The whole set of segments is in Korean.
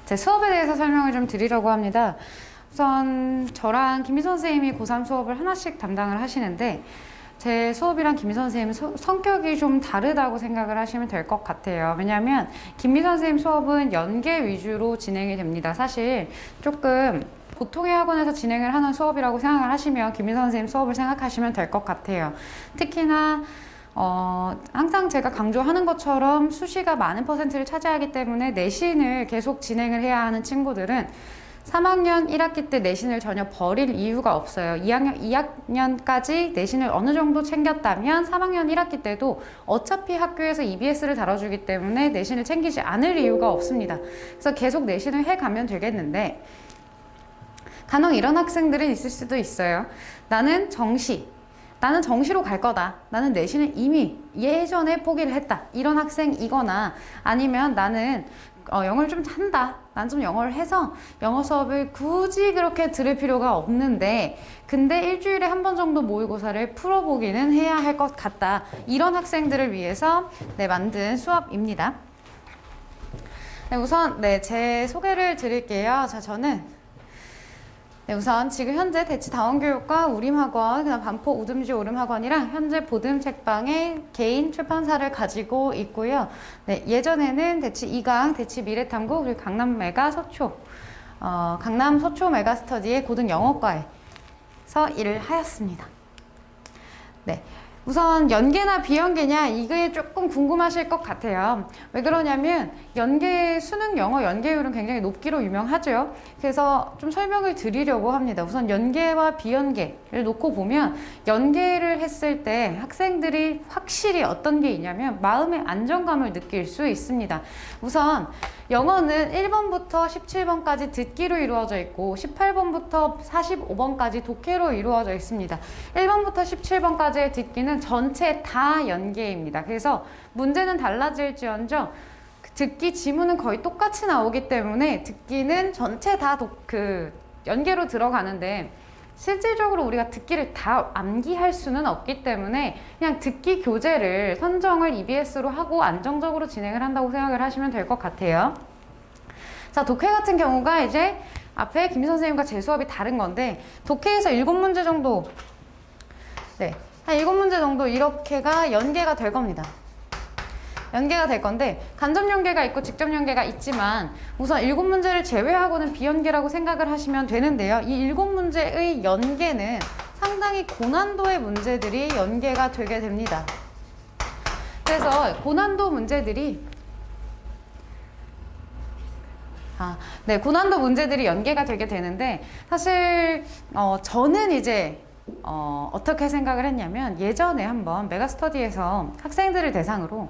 제 수업에 대해서 설명을 좀 드리려고 합니다. 우선 저랑 김미선 선생님이 고3 수업을 하나씩 담당을 하시는데 제 수업이랑 김미선 선생님 성격이 좀 다르다고 생각을 하시면 될 것 같아요. 왜냐하면 김미선 선생님 수업은 연계 위주로 진행이 됩니다. 사실 조금 보통의 학원에서 진행을 하는 수업이라고 생각을 하시면 김미선 선생님 수업을 생각하시면 될 것 같아요. 특히나 항상 제가 강조하는 것처럼 수시가 많은 퍼센트를 차지하기 때문에 내신을 계속 진행을 해야 하는 친구들은 3학년 1학기 때 내신을 전혀 버릴 이유가 없어요. 2학년까지 내신을 어느 정도 챙겼다면 3학년 1학기 때도 어차피 학교에서 EBS를 다뤄주기 때문에 내신을 챙기지 않을 이유가 없습니다. 그래서 계속 내신을 해가면 되겠는데 간혹 이런 학생들은 있을 수도 있어요. 나는 정시로 갈 거다. 나는 내신을 이미 예전에 포기를 했다. 이런 학생이거나 아니면 나는 영어를 좀 한다. 난 좀 영어를 해서 영어 수업을 굳이 그렇게 들을 필요가 없는데 근데 일주일에 한 번 정도 모의고사를 풀어보기는 해야 할 것 같다. 이런 학생들을 위해서 만든 수업입니다. 우선 제 소개를 드릴게요. 저는 우선 지금 현재 대치 다원교육과 우림학원, 그다음 반포 우듬지 오름학원이랑 현재 보듬 책방의 개인 출판사를 가지고 있고요. 예전에는 대치 이강, 대치 미래탐구, 그리고 강남 서초 메가스터디의 고등 영어과에서 일을 하였습니다. 우선 연계나 비연계냐 이게 조금 궁금하실 것 같아요. 왜 그러냐면 수능 영어 연계율은 굉장히 높기로 유명하죠. 그래서 좀 설명을 드리려고 합니다. 우선 연계와 비연계를 놓고 보면 연계를 했을 때 학생들이 확실히 어떤 게 있냐면 마음의 안정감을 느낄 수 있습니다. 우선 영어는 1번부터 17번까지 듣기로 이루어져 있고 18번부터 45번까지 독해로 이루어져 있습니다. 1번부터 17번까지의 듣기는 전체 다 연계입니다. 그래서 문제는 달라질지언정 듣기 지문은 거의 똑같이 나오기 때문에 듣기는 전체 다 연계로 들어가는데 실질적으로 우리가 듣기를 다 암기할 수는 없기 때문에 그냥 듣기 교재를 선정을 EBS로 하고 안정적으로 진행을 한다고 생각을 하시면 될 것 같아요. 자, 독해 같은 경우가 이제 앞에 김 선생님과 제 수업이 다른 건데 독해에서 7문제 정도 한 7문제 정도 이렇게가 연계가 될 겁니다. 연계가 될 건데 간접 연계가 있고 직접 연계가 있지만 우선 7문제를 제외하고는 비연계라고 생각을 하시면 되는데요. 이 7문제의 연계는 상당히 고난도의 문제들이 연계가 되게 됩니다. 그래서 고난도 문제들이 고난도 문제들이 연계가 되게 되는데 사실 저는 이제 어떻게 생각을 했냐면 예전에 한번 메가스터디에서 학생들을 대상으로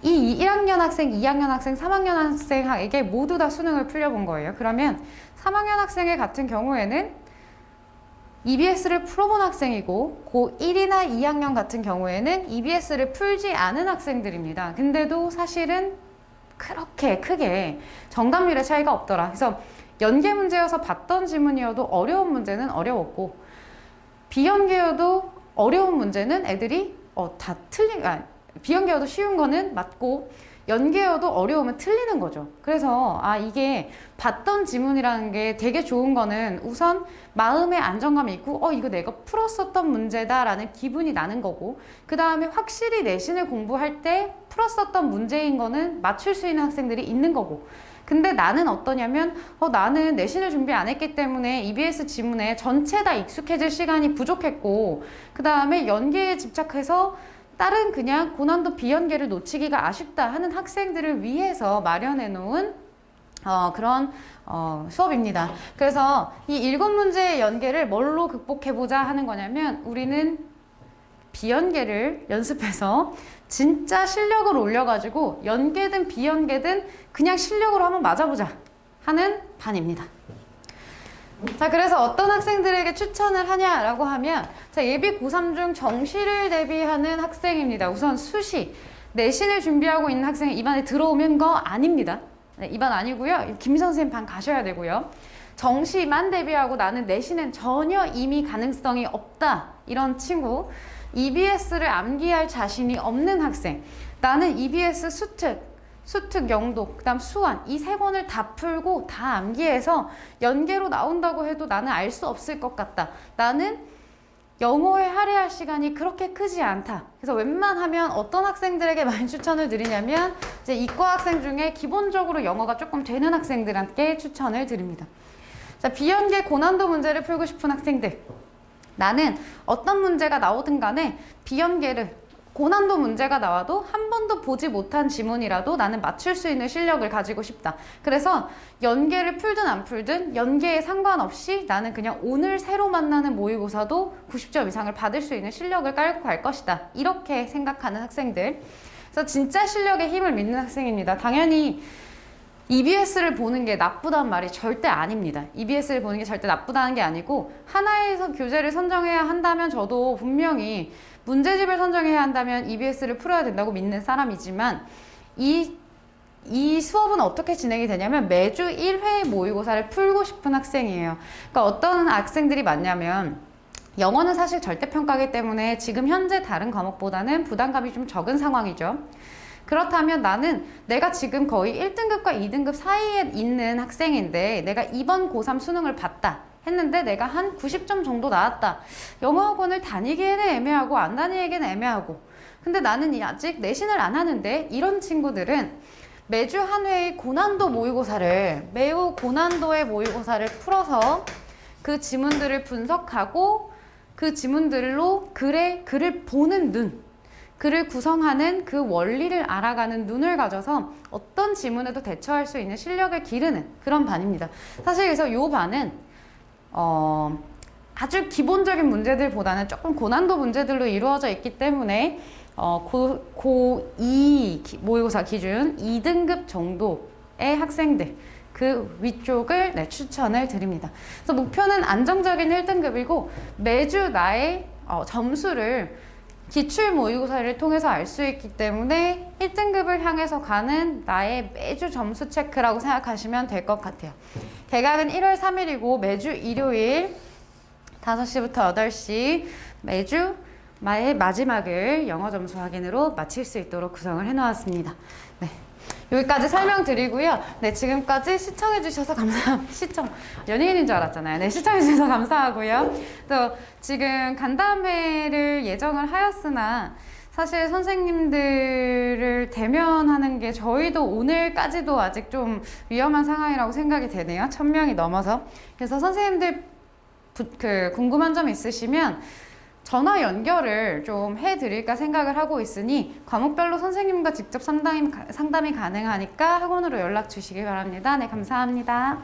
이 1학년 학생, 2학년 학생, 3학년 학생에게 모두 다 수능을 풀려본 거예요. 그러면 3학년 학생의 같은 경우에는 EBS를 풀어본 학생이고 고1이나 2학년 같은 경우에는 EBS를 풀지 않은 학생들입니다. 근데도 사실은 그렇게 크게 정답률의 차이가 없더라. 그래서 연계 문제여서 봤던 지문이어도 어려운 문제는 어려웠고 비연계여도 어려운 문제는 애들이 비연계여도 쉬운 거는 맞고 연계여도 어려우면 틀리는 거죠. 그래서 이게 봤던 지문이라는 게 되게 좋은 거는 우선 마음의 안정감이 있고 이거 내가 풀었었던 문제다 라는 기분이 나는 거고 그 다음에 확실히 내신을 공부할 때 풀었었던 문제인 거는 맞출 수 있는 학생들이 있는 거고 근데 나는 어떠냐면 나는 내신을 준비 안 했기 때문에 EBS 지문에 전체 다 익숙해질 시간이 부족했고 그 다음에 연계에 집착해서 다른 그냥 고난도 비연계를 놓치기가 아쉽다 하는 학생들을 위해서 마련해 놓은 그런 수업입니다. 그래서 이 7문제의 연계를 뭘로 극복해보자 하는 거냐면 우리는 비연계를 연습해서 진짜 실력을 올려가지고 연계든 비연계든 그냥 실력으로 한번 맞아보자 하는 반입니다. 자, 그래서 어떤 학생들에게 추천을 하냐라고 하면 예비 고3 중 정시를 대비하는 학생입니다. 우선 수시, 내신을 준비하고 있는 학생이 입안에 들어오면 거 아닙니다. 입안 아니고요. 김미선 선생님 반 가셔야 되고요. 정시만 대비하고 나는 내신은 전혀 이미 가능성이 없다. 이런 친구. EBS를 암기할 자신이 없는 학생. 나는 EBS 수특, 수특, 영독, 그다음 수완 이 세 권을 다 풀고 다 암기해서 연계로 나온다고 해도 나는 알 수 없을 것 같다. 나는 영어에 할애할 시간이 그렇게 크지 않다. 그래서 웬만하면 어떤 학생들에게 많이 추천을 드리냐면 이제 이과 학생 중에 기본적으로 영어가 조금 되는 학생들한테 추천을 드립니다. 자, 비연계 고난도 문제를 풀고 싶은 학생들. 나는 어떤 문제가 나오든 간에 비연계를 고난도 문제가 나와도 한 번도 보지 못한 지문이라도 나는 맞출 수 있는 실력을 가지고 싶다. 그래서 연계를 풀든 안 풀든 연계에 상관없이 나는 그냥 오늘 새로 만나는 모의고사도 90점 이상을 받을 수 있는 실력을 깔고 갈 것이다. 이렇게 생각하는 학생들. 그래서 진짜 실력에 힘을 믿는 학생입니다. 당연히 EBS를 보는 게 나쁘다는 말이 절대 아닙니다. EBS를 보는 게 절대 나쁘다는 게 아니고 하나의 교재를 선정해야 한다면 저도 분명히 문제집을 선정해야 한다면 EBS를 풀어야 된다고 믿는 사람이지만 이 수업은 어떻게 진행이 되냐면 매주 1회 모의고사를 풀고 싶은 학생이에요. 그러니까 어떤 학생들이 많냐면 영어는 사실 절대평가이기 때문에 지금 현재 다른 과목보다는 부담감이 좀 적은 상황이죠. 그렇다면 나는 내가 지금 거의 1등급과 2등급 사이에 있는 학생인데 내가 이번 고3 수능을 봤다 했는데 내가 한 90점 정도 나왔다. 영어학원을 다니기에는 애매하고 안 다니기에는 애매하고 근데 나는 아직 내신을 안 하는데 이런 친구들은 매주 한 회의 고난도 모의고사를 매우 고난도의 모의고사를 풀어서 그 지문들을 분석하고 그 지문들로 글을 보는 눈 글을 구성하는 그 원리를 알아가는 눈을 가져서 어떤 지문에도 대처할 수 있는 실력을 기르는 그런 반입니다. 사실 그래서 이 반은 아주 기본적인 문제들보다는 조금 고난도 문제들로 이루어져 있기 때문에 고2 모의고사 기준 2등급 정도의 학생들 그 위쪽을 추천을 드립니다. 그래서 목표는 안정적인 1등급이고 매주 나의 점수를 기출 모의고사를 통해서 알 수 있기 때문에 1등급을 향해서 가는 나의 매주 점수 체크라고 생각하시면 될 것 같아요. 개강은 1월 3일이고 매주 일요일 5시부터 8시 매주 마지막을 영어 점수 확인으로 마칠 수 있도록 구성을 해놓았습니다. 네. 여기까지 설명드리고요. 네, 지금까지 시청해주셔서 감사합니다. 연예인인 줄 알았잖아요. 네, 시청해주셔서 감사하고요. 또 지금 간담회를 예정을 하였으나 사실 선생님들을 대면하는 게 저희도 오늘까지도 아직 좀 위험한 상황이라고 생각이 되네요. 1000명이 넘어서. 그래서 선생님들 궁금한 점 있으시면 전화 연결을 좀 해드릴까 생각을 하고 있으니 과목별로 선생님과 직접 상담이 가능하니까 학원으로 연락 주시기 바랍니다. 네, 감사합니다.